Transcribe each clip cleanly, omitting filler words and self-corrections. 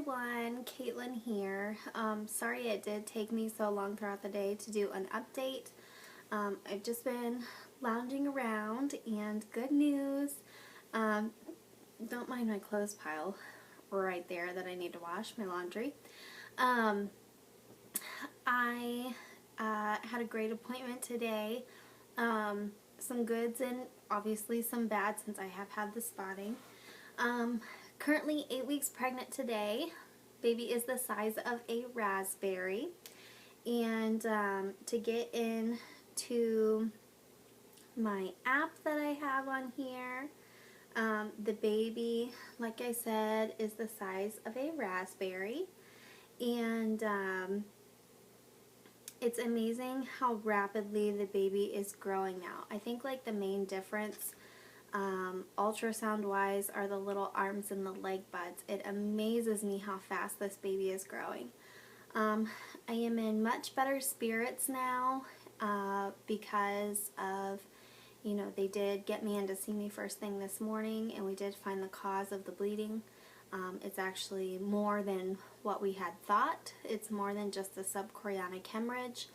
everyone, Caitlin here. Sorry it did take me so long throughout the day to do an update. I've just been lounging around, and good news, don't mind my clothes pile right there that I need to wash, my laundry. I had a great appointment today. Some goods and obviously some bad since I have had the spotting. Currently 8 weeks pregnant today. Baby is the size of a raspberry. And to get into my app that I have on here, the baby, like I said, is the size of a raspberry. And it's amazing how rapidly the baby is growing now. I think like the main difference ultrasound wise are the little arms and the leg buds. It amazes me how fast this baby is growing. I am in much better spirits now because of, they did get me in to see me first thing this morning, and we did find the cause of the bleeding. It's actually more than what we had thought. It's more than just a subchorionic hemorrhage.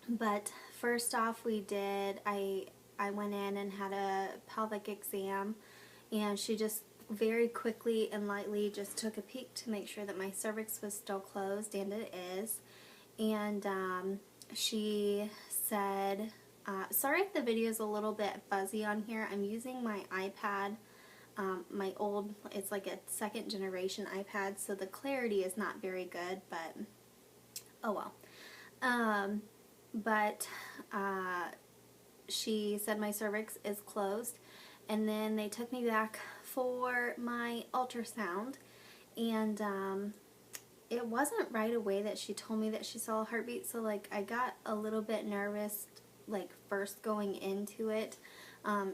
But first off, I went in and had a pelvic exam, and she just very quickly and lightly just took a peek to make sure that my cervix was still closed, and it is. And she said, sorry if the video is a little bit fuzzy on here. I'm using my iPad, my old, it's like a second generation iPad, so the clarity is not very good, but oh well. She said my cervix is closed, and then they took me back for my ultrasound, and it wasn't right away that she told me that she saw a heartbeat, so like I got a little bit nervous like first going into it.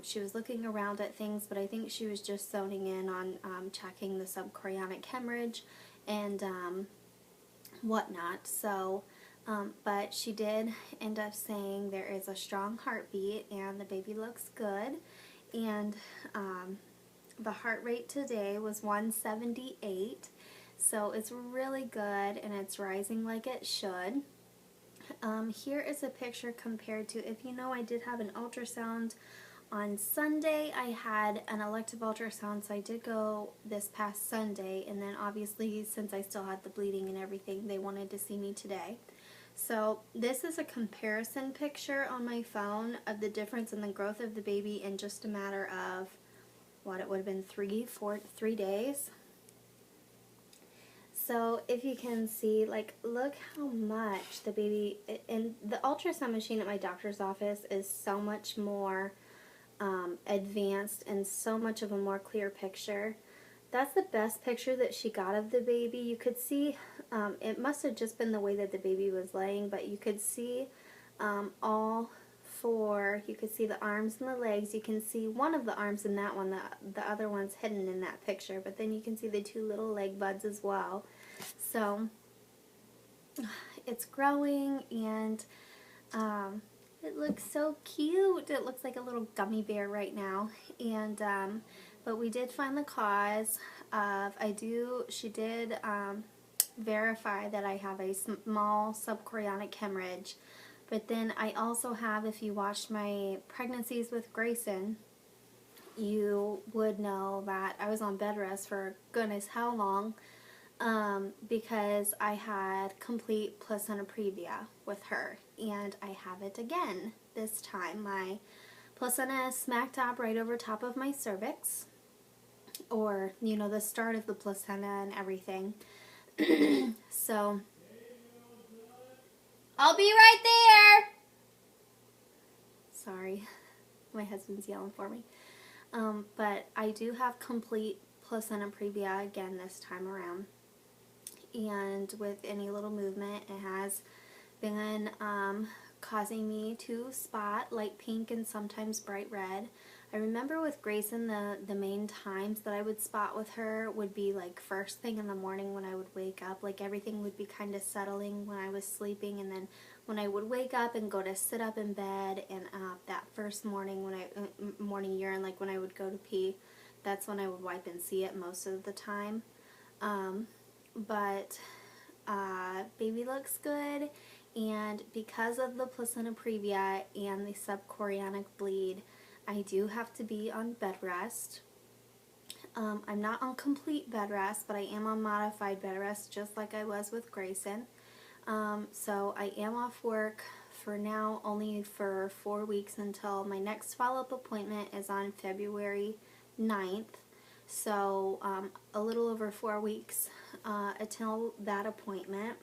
She was looking around at things, but I think she was just zoning in on checking the subchorionic hemorrhage and whatnot. So but she did end up saying there is a strong heartbeat and the baby looks good, and the heart rate today was 178, so it's really good and it's rising like it should. Here is a picture compared to, if you know, I did have an ultrasound on Sunday. I had an elective ultrasound, so I did go this past Sunday, and then obviously since I still had the bleeding and everything, they wanted to see me today. So this is a comparison picture on my phone of the difference in the growth of the baby in just a matter of, what, it would have been 3 days. So if you can see, like, look how much the baby, and the ultrasound machine at my doctor's office is so much more advanced and so much of a more clear picture. That's the best picture that she got of the baby. You could see, it must have just been the way that the baby was laying, but you could see all four. You could see the arms and the legs. You can see one of the arms in that one. The other one's hidden in that picture, but then you can see the two little leg buds as well. So it's growing, and it looks so cute. It looks like a little gummy bear right now. And but we did find the cause of, she did verify that I have a small subchorionic hemorrhage. But then I also have, if you watched my pregnancies with Grayson, you would know that I was on bed rest for goodness how long, because I had complete Placenta Previa with her, and I have it again this time. My placenta is smack dab right over top of my cervix, or, the start of the placenta and everything. So I'll be right there. Sorry, my husband's yelling for me. But I do have complete Placenta Previa again this time around. And with any little movement, it has been causing me to spot light pink and sometimes bright red. I remember with Grayson, the main times that I would spot with her would be like first thing in the morning when I would wake up. Like everything would be kind of settling when I was sleeping, and then when I would wake up and go to sit up in bed, and that first morning when morning urine, like when I would go to pee, that's when I would wipe and see it most of the time. But baby looks good, and because of the placenta previa and the subchorionic bleed, I do have to be on bed rest. I'm not on complete bed rest, but I am on modified bed rest, just like I was with Grayson. So I am off work for now, only for 4 weeks, until my next follow-up appointment is on February 9th. So a little over 4 weeks until that appointment.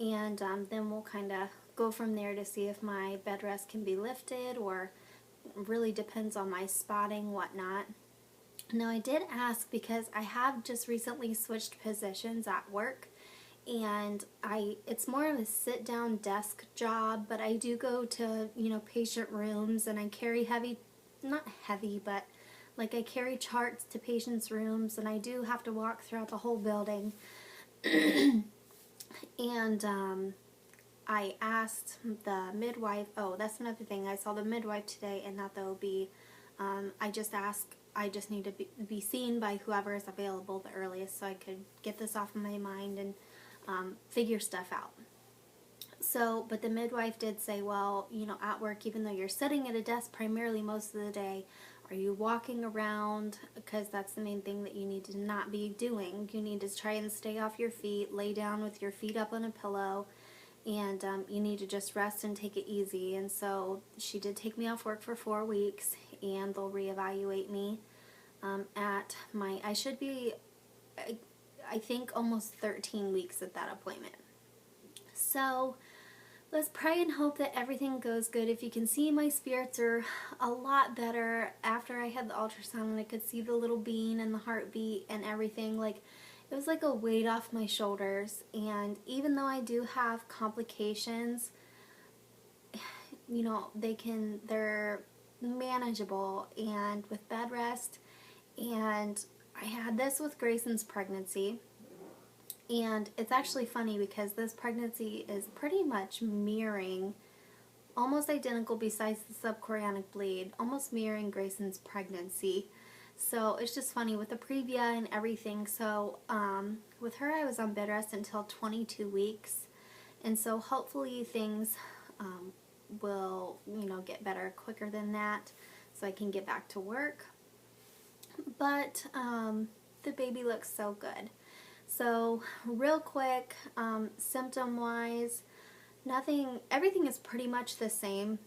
And then we'll kind of go from there to see if my bed rest can be lifted, or really depends on my spotting, whatnot. Now, I did ask because I have just recently switched positions at work, and it's more of a sit-down desk job, but I do go to, patient rooms, and I carry not heavy, but like I carry charts to patients' rooms, and I do have to walk throughout the whole building. And I asked the midwife, oh, that's another thing, I saw the midwife today and not the OB. I just need to be seen by whoever is available the earliest, so I could get this off of my mind and figure stuff out. So, but the midwife did say, well, at work, even though you're sitting at a desk primarily most of the day, are you walking around? Because that's the main thing that you need to not be doing. You need to try and stay off your feet, lay down with your feet up on a pillow, and you need to just rest and take it easy. And so she did take me off work for 4 weeks, and they'll reevaluate me I should be, I think, almost 13 weeks at that appointment. So let's pray and hope that everything goes good. If you can see, my spirits are a lot better after I had the ultrasound, and I could see the little bean and the heartbeat and everything. Like, it was like a weight off my shoulders. And even though I do have complications, they're manageable, and with bed rest. And I had this with Grayson's pregnancy. And it's actually funny because this pregnancy is pretty much mirroring, almost identical besides the subchorionic bleed, almost mirroring Grayson's pregnancy. So it's just funny with the previa and everything. So with her, I was on bed rest until 22 weeks. And so hopefully things will, get better quicker than that, so I can get back to work. But the baby looks so good. So real quick, symptom-wise, everything is pretty much the same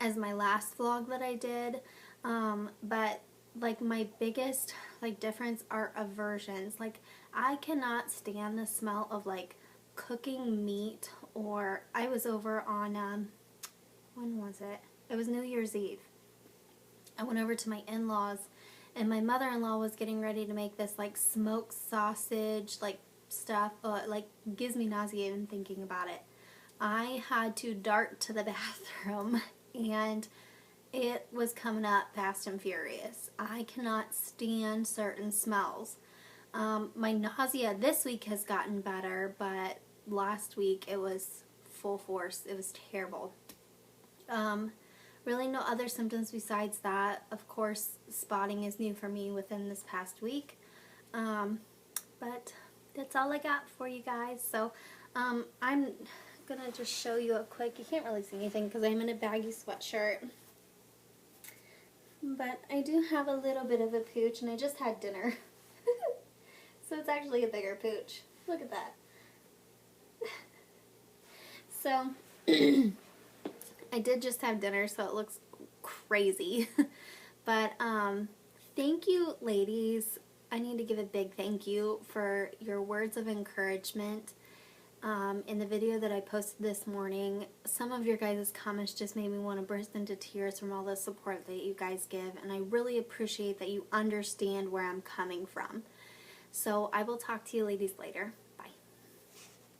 as my last vlog that I did. But like my biggest difference are aversions. Like, I cannot stand the smell of cooking meat. Or I was over on, when was it? It was New Year's Eve. I went over to my in-laws, and my mother-in-law was getting ready to make this smoked sausage stuff. Gives me nausea even thinking about it. I had to dart to the bathroom, and it was coming up fast and furious. I cannot stand certain smells. My nausea this week has gotten better, but last week it was full force. It was terrible. Really no other symptoms besides that. Of course, spotting is new for me within this past week. But that's all I got for you guys. So I'm going to just show you a quick, you can't really see anything because I'm in a baggy sweatshirt. But I do have a little bit of a pooch, and I just had dinner. So it's actually a bigger pooch. Look at that. So I did just have dinner, so it looks crazy. But thank you, ladies. I need to give a big thank you for your words of encouragement. In the video that I posted this morning, some of your guys' comments just made me want to burst into tears from all the support that you guys give, and I really appreciate that you understand where I'm coming from. So I will talk to you ladies later.